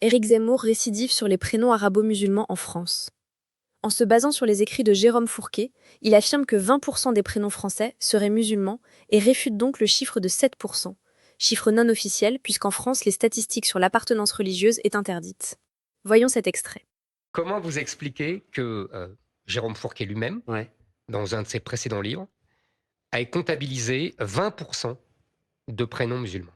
Éric Zemmour récidive sur les prénoms arabo-musulmans en France. En se basant sur les écrits de Jérôme Fourquet, il affirme que 20% des prénoms français seraient musulmans et réfute donc le chiffre de 7%, chiffre non officiel puisqu'en France les statistiques sur l'appartenance religieuse est interdite. Voyons cet extrait. Comment vous expliquez que Jérôme Fourquet lui-même, dans un de ses précédents livres, ait comptabilisé 20% de prénoms musulmans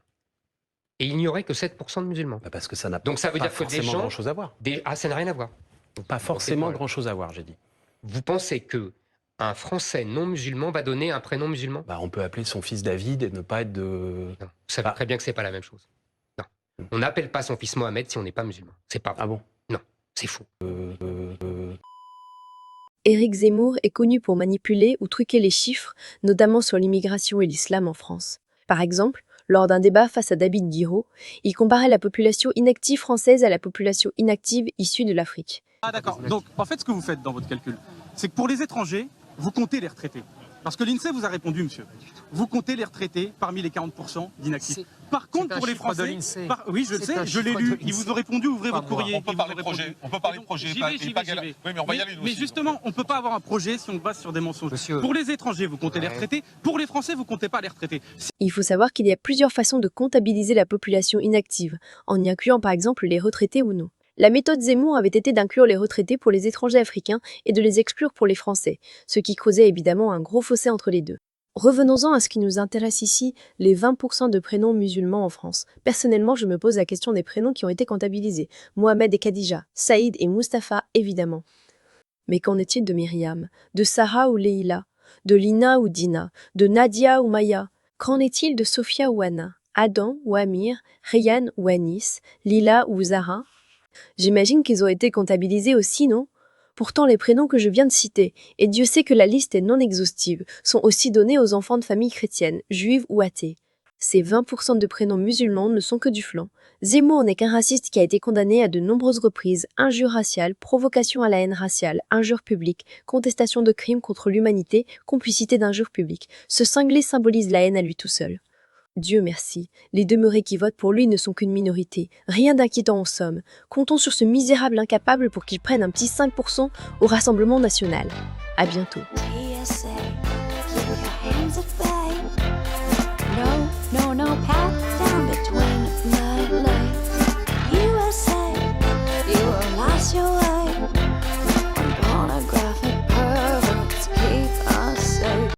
et il n'y aurait que 7% de musulmans? Parce que ça n'a Donc ça veut pas dire que des forcément gens... grand-chose à voir. ça n'a rien à voir. Pas forcément grand-chose à voir, j'ai dit. Vous pensez que un Français non musulman va donner un prénom musulman? On peut appeler son fils David et ne pas être de... Non, vous savez très bien que c'est pas la même chose. Non. On n'appelle pas son fils Mohamed si on n'est pas musulman. C'est pas vrai. Ah bon? Non, c'est faux. Éric Zemmour est connu pour manipuler ou truquer les chiffres, notamment sur l'immigration et l'islam en France. Par exemple, lors d'un débat face à David Guiraud, il comparait la population inactive française à la population inactive issue de l'Afrique. Ah d'accord, donc en fait ce que vous faites dans votre calcul, c'est que pour les étrangers, vous comptez les retraités. Parce que l'INSEE vous a répondu, monsieur. Vous comptez les retraités parmi les 40% d'inactifs. Par contre, pour les Français... Oui, je le sais, je l'ai lu. Ils vous ont répondu, ouvrez votre courrier. On peut parler de projet. On peut parler de projet. Oui, mais on va y aller, nous mais aussi. justement, on ne peut pas avoir un projet si on se base sur des mensonges. Monsieur. Pour les étrangers, vous comptez les retraités. Pour les Français, vous comptez pas les retraités. Il faut savoir qu'il y a plusieurs façons de comptabiliser la population inactive, en y incluant par exemple les retraités ou non. La méthode Zemmour avait été d'inclure les retraités pour les étrangers africains et de les exclure pour les Français, ce qui creusait évidemment un gros fossé entre les deux. Revenons-en à ce qui nous intéresse ici, les 20% de prénoms musulmans en France. Personnellement, je me pose la question des prénoms qui ont été comptabilisés. Mohamed et Khadija, Saïd et Mustapha, évidemment. Mais qu'en est-il de Myriam, de Sarah ou Leïla, de Lina ou Dina, de Nadia ou Maya? Qu'en est-il de Sophia ou Anna, Adam ou Amir, Ryan ou Anis, Lila ou Zara? J'imagine qu'ils ont été comptabilisés aussi, non? Pourtant, les prénoms que je viens de citer, et Dieu sait que la liste est non exhaustive, sont aussi donnés aux enfants de familles chrétiennes, juives ou athées. Ces 20% de prénoms musulmans ne sont que du flanc. Zemmour n'est qu'un raciste qui a été condamné à de nombreuses reprises, injures raciales, provocation à la haine raciale, injures publiques, contestation de crimes contre l'humanité, complicité d'injures publiques. Ce cinglé symbolise la haine à lui tout seul. Dieu merci, les demeurés qui votent pour lui ne sont qu'une minorité. Rien d'inquiétant en somme. Comptons sur ce misérable incapable pour qu'il prenne un petit 5% au Rassemblement national. À bientôt. TSA, keep your hands up.